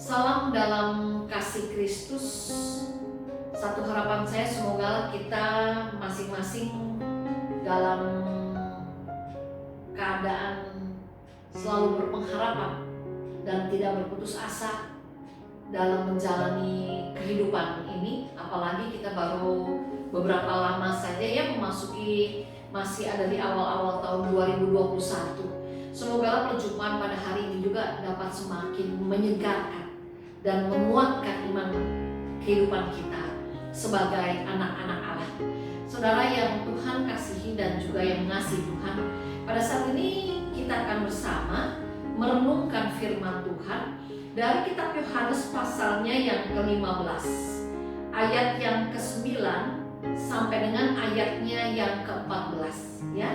Salam dalam kasih Kristus. Satu harapan saya, semoga kita masing-masing dalam keadaan selalu berpengharapan dan tidak berputus asa dalam menjalani kehidupan ini. Apalagi kita baru beberapa lama saja ya memasuki, masih ada di awal-awal tahun 2021. Semoga perjumpaan pada hari ini juga dapat semakin menyegarkan dan menguatkan iman kehidupan kita sebagai anak-anak Allah. Saudara yang Tuhan kasihi dan juga yang mengasihi Tuhan, pada saat ini kita akan bersama merenungkan firman Tuhan dari kitab Yohanes pasalnya yang ke-15, ayat yang ke-9 sampai dengan ayatnya yang ke-14 ya.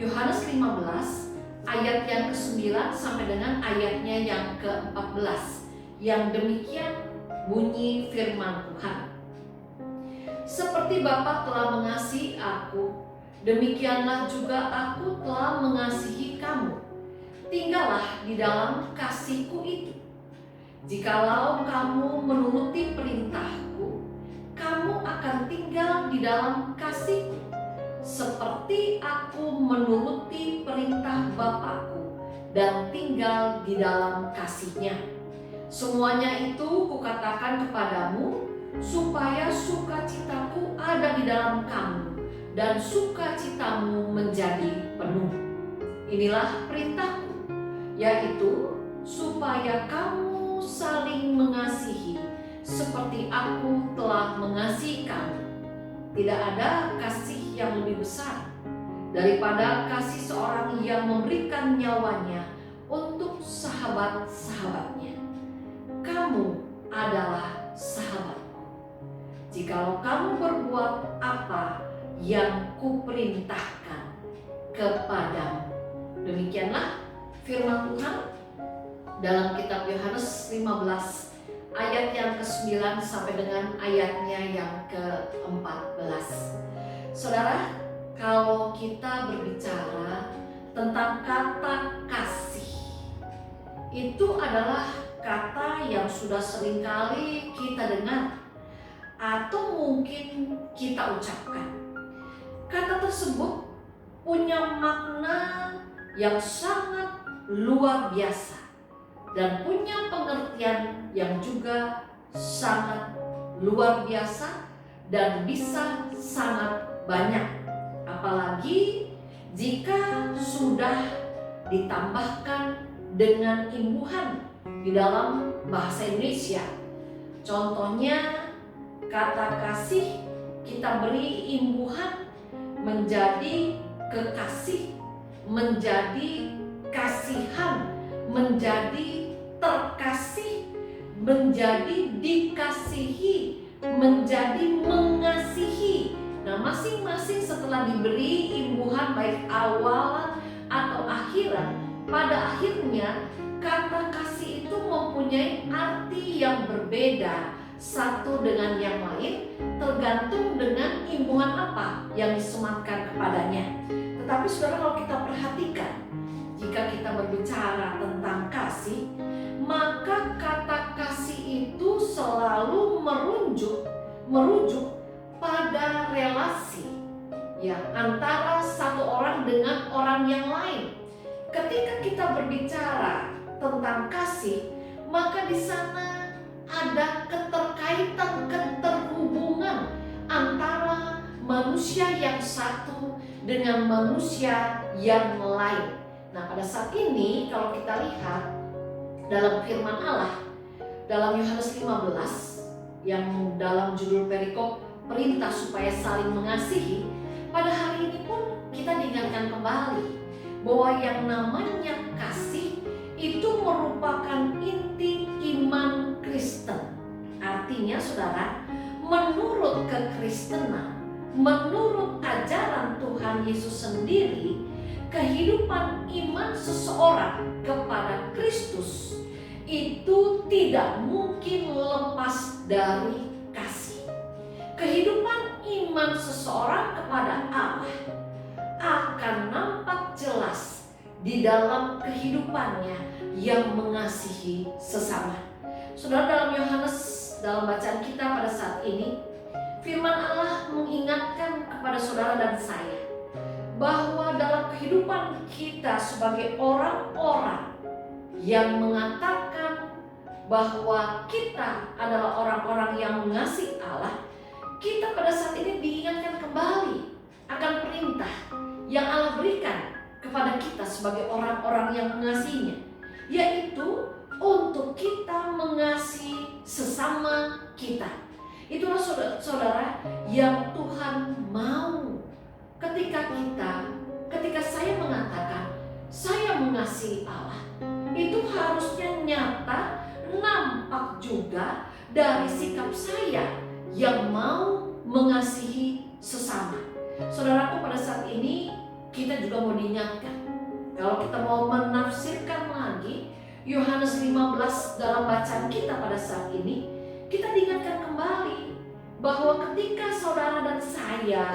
Yohanes 15 ayat yang ke-9 sampai dengan ayatnya yang ke-14. Yang demikian bunyi firman Tuhan. Seperti Bapa telah mengasihi aku, demikianlah juga aku telah mengasihi kamu. Tinggallah di dalam kasihku itu. Jikalau kamu menuruti perintahku, kamu akan tinggal di dalam kasihku, seperti aku menuruti perintah Bapakku dan tinggal di dalam kasihnya. Semuanya itu kukatakan kepadamu, supaya sukacitaku ada di dalam kamu, dan sukacitamu menjadi penuh. Inilah perintahku, yaitu supaya kamu saling mengasihi, seperti aku telah mengasihi kamu. Tidak ada kasih yang lebih besar daripada kasih seorang yang memberikan nyawanya untuk sahabat-sahabatnya. Kamu adalah sahabatku, jikalau kamu berbuat apa yang kuperintahkan kepadamu. Demikianlah firman Tuhan dalam kitab Yohanes 15 ayat yang ke-9 sampai dengan ayatnya yang ke-14. Saudara, kalau kita berbicara tentang kata kasih, itu adalah kata yang sudah seringkali kita dengar atau mungkin kita ucapkan. Kata tersebut punya makna yang sangat luar biasa dan punya pengertian yang juga sangat luar biasa dan bisa sangat banyak. Apalagi jika sudah ditambahkan dengan imbuhan di dalam bahasa Indonesia. Contohnya kata kasih kita beri imbuhan menjadi kekasih, menjadi kasihan, menjadi terkasih, menjadi dikasihi, menjadi mengasihi. Nah, masing-masing setelah diberi imbuhan baik awalan atau akhiran, pada akhirnya kata kasih itu mempunyai arti yang berbeda satu dengan yang lain, tergantung dengan imbuhan apa yang disematkan kepadanya. Tetapi saudara, kalau kita perhatikan, jika kita berbicara tentang kasih, maka kata kasih itu selalu merujuk pada relasi ya, antara satu orang dengan orang yang lain. Ketika kita berbicara tentang kasih, maka di sana ada keterkaitan, keterhubungan antara manusia yang satu dengan manusia yang lain. Nah, pada saat ini kalau kita lihat dalam firman Allah dalam Yohanes 15 yang dalam judul perikop perintah supaya saling mengasihi, pada hari ini pun kita diingatkan kembali bahwa yang namanya kasih itu merupakan inti iman Kristen. Artinya saudara, menurut kekristenan, menurut ajaran Tuhan Yesus sendiri, kehidupan iman seseorang kepada Kristus itu tidak mungkin lepas dari kasih. Kehidupan iman seseorang kepada Allah akan nampak jelas di dalam kehidupannya yang mengasihi sesama. Saudara, dalam Yohanes, dalam bacaan kita pada saat ini, firman Allah mengingatkan kepada saudara dan saya bahwa dalam kehidupan kita sebagai orang-orang yang mengatakan bahwa kita adalah orang-orang yang mengasihi Allah, kita pada saat ini diingatkan kembali akan perintah yang Allah berikan kepada kita sebagai orang-orang yang mengasihinya, yaitu untuk kita mengasihi sesama kita. Itulah saudara yang Tuhan mau ketika saya mengatakan saya mengasihi Allah, itu harusnya nyata, nampak juga dari sikap saya yang mau mengasihi sesama. Saudaraku, pada saat ini kita juga mau diingatkan, kalau kita mau menafsirkan lagi Yohanes 15 dalam bacaan kita pada saat ini, kita diingatkan kembali bahwa ketika saudara dan saya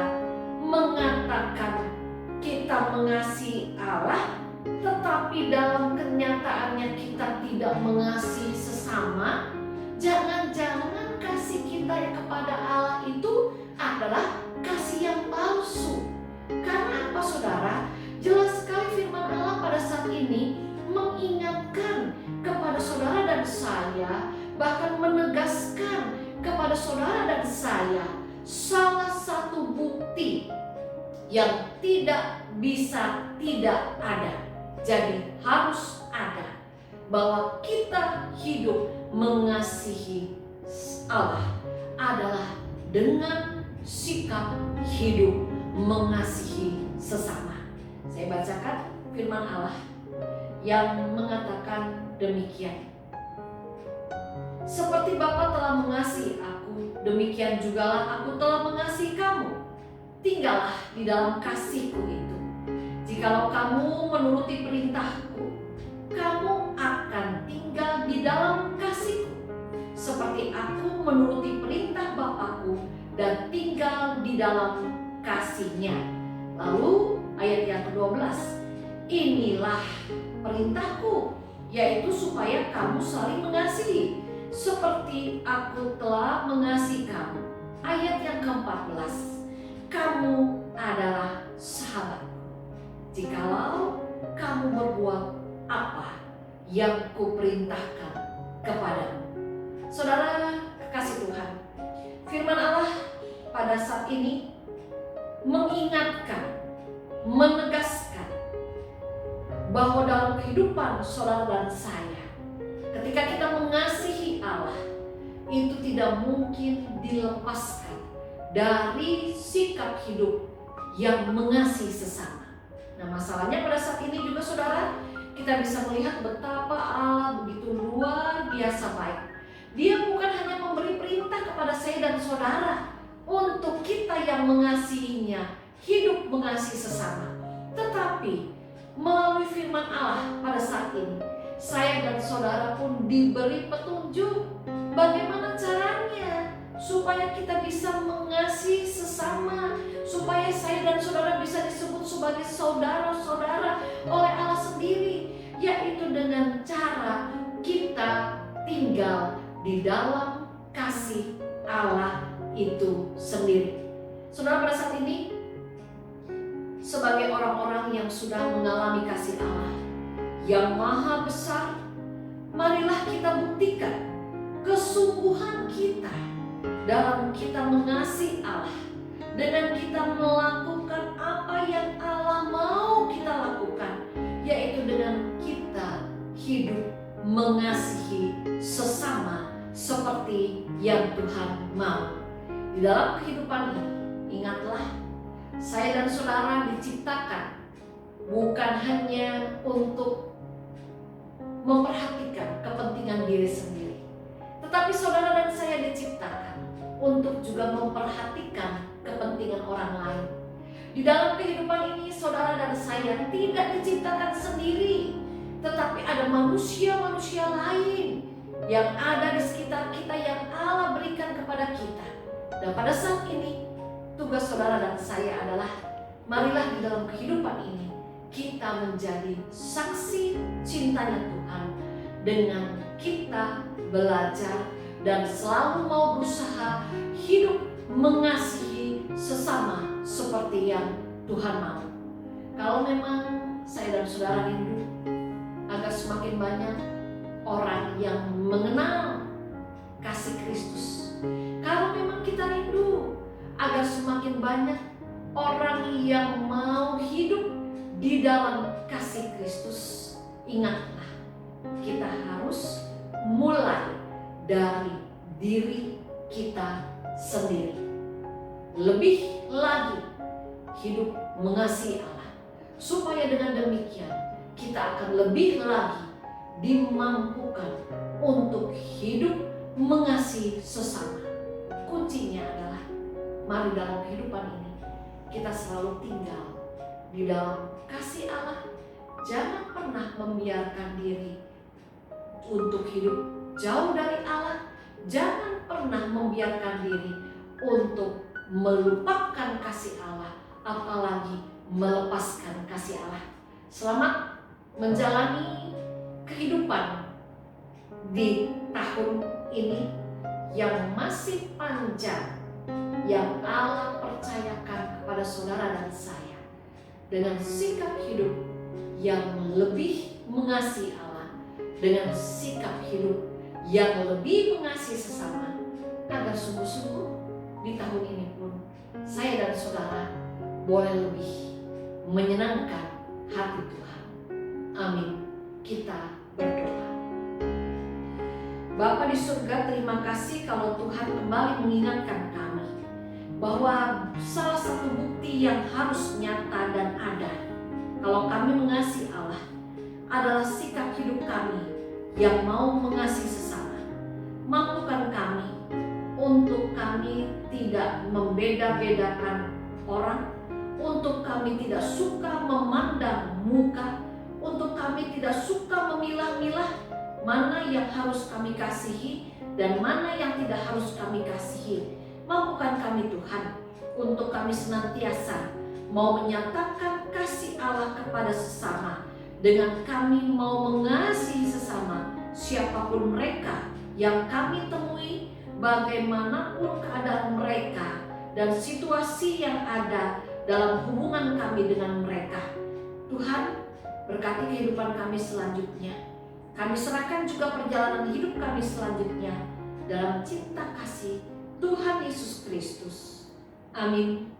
mengatakan kita mengasihi Allah, tetapi dalam kenyataannya kita tidak mengasihi sesama, jangan-jangan kasih kita yang kepada Allah itu adalah kasih yang palsu. Karena apa, saudara? Jelas sekali firman Allah pada saat ini mengingatkan kepada saudara dan saya, bahkan menegaskan kepada saudara dan saya salah satu bukti yang tidak bisa tidak ada, jadi harus ada, bahwa kita hidup mengasihi Allah adalah dengan sikap hidup mengasihi sesama. Saya bacakan firman Allah yang mengatakan demikian. Seperti Bapa telah mengasihi aku, demikian jugalah aku telah mengasihi kamu. Tinggallah di dalam kasihku itu. Jikalau kamu menuruti perintahku, kamu akan tinggal di dalam kasihku, seperti aku menuruti perintah Bapakku dan tinggal di dalam kasihnya. Lalu ayat yang ke-12, inilah perintahku, yaitu supaya kamu saling mengasihi seperti aku telah mengasihi kamu. Ayat yang ke-14, kamu adalah sahabatku jikalau kamu berbuat apa yang kuperintahkan kepadamu. Saudara kekasih Tuhan, firman Allah pada saat ini mengingatkan, menegaskan bahwa dalam kehidupan saudara dan saya, ketika kita mengasihi Allah, itu tidak mungkin dilepaskan dari sikap hidup yang mengasihi sesama. Nah, masalahnya pada saat ini juga saudara, kita bisa melihat betapa Allah begitu luar biasa baik. Dia bukan hanya memberi perintah kepada saya dan saudara untuk kita yang mengasihinya hidup mengasihi sesama, tetapi melalui firman Allah pada saat ini, saya dan saudara pun diberi petunjuk bagaimana caranya supaya kita bisa mengasihi sesama, supaya saya dan saudara bisa disebut sebagai saudara-saudara oleh Allah sendiri, yaitu dengan cara kita tinggal di dalam kasih Allah itu sendiri. Saudara, pada saat ini sebagai orang-orang yang sudah mengalami kasih Allah yang maha besar, marilah kita buktikan kesungguhan kita dalam kita mengasihi Allah dengan kita melakukan apa yang Allah mau kita lakukan, yaitu dengan kita hidup mengasihi sesama seperti yang Tuhan mau. Di dalam kehidupan ini, ingatlah, saya dan saudara diciptakan bukan hanya untuk memperhatikan kepentingan diri sendiri, tetapi saudara dan saya diciptakan untuk juga memperhatikan kepentingan orang lain. Di dalam kehidupan ini saudara dan saya tidak diciptakan sendiri, tetapi ada manusia-manusia lain yang ada di sekitar kita yang Allah berikan kepada kita. Dan pada saat ini tugas saudara dan saya adalah, marilah di dalam kehidupan ini kita menjadi saksi cintanya Tuhan dengan kita belajar dan selalu mau berusaha hidup mengasihi sesama seperti yang Tuhan mau. Kalau memang saya dan saudara rindu agar semakin banyak orang yang mengenal kasih Kristus, kalau memang kita rindu agar semakin banyak orang yang mau hidup di dalam kasih Kristus, ingatlah, kita harus mulai dari diri kita sendiri. Lebih lagi hidup mengasihi Allah, supaya dengan demikian kita akan lebih lagi dimampukan untuk hidup mengasihi sesama. Kuncinya adalah mari dalam kehidupan ini kita selalu tinggal di dalam kasih Allah. Jangan pernah membiarkan diri untuk hidup jauh dari Allah. Jangan pernah membiarkan diri untuk melupakan kasih Allah, apalagi melepaskan kasih Allah. Selamat menjalani kehidupan di tahun ini yang masih panjang, yang Allah percayakan kepada saudara dan saya, dengan sikap hidup yang lebih mengasihi Allah, dengan sikap hidup yang lebih mengasihi sesama, agar sungguh-sungguh di tahun ini pun saya dan saudara boleh lebih menyenangkan hati Tuhan. Amin. Kita berdoa. Bapa di surga, terima kasih kalau Tuhan kembali mengingatkan kami bahwa salah satu bukti yang harus nyata dan ada kalau kami mengasihi Allah adalah sikap hidup kami yang mau mengasihi sesama. Mampukan kami untuk kami tidak membeda-bedakan orang, untuk kami tidak suka memandang muka, untuk kami tidak suka memilah-milah mana yang harus kami kasihi dan mana yang tidak harus kami kasihi. Mampukan kami Tuhan untuk kami senantiasa mau menyatakan kasih Allah kepada sesama, dengan kami mau mengasihi sesama siapapun mereka yang kami temui, bagaimanapun keadaan mereka dan situasi yang ada dalam hubungan kami dengan mereka. Tuhan, berkati kehidupan kami selanjutnya. Kami serahkan juga perjalanan hidup kami selanjutnya dalam cinta kasih Tuhan Yesus Kristus. Amin.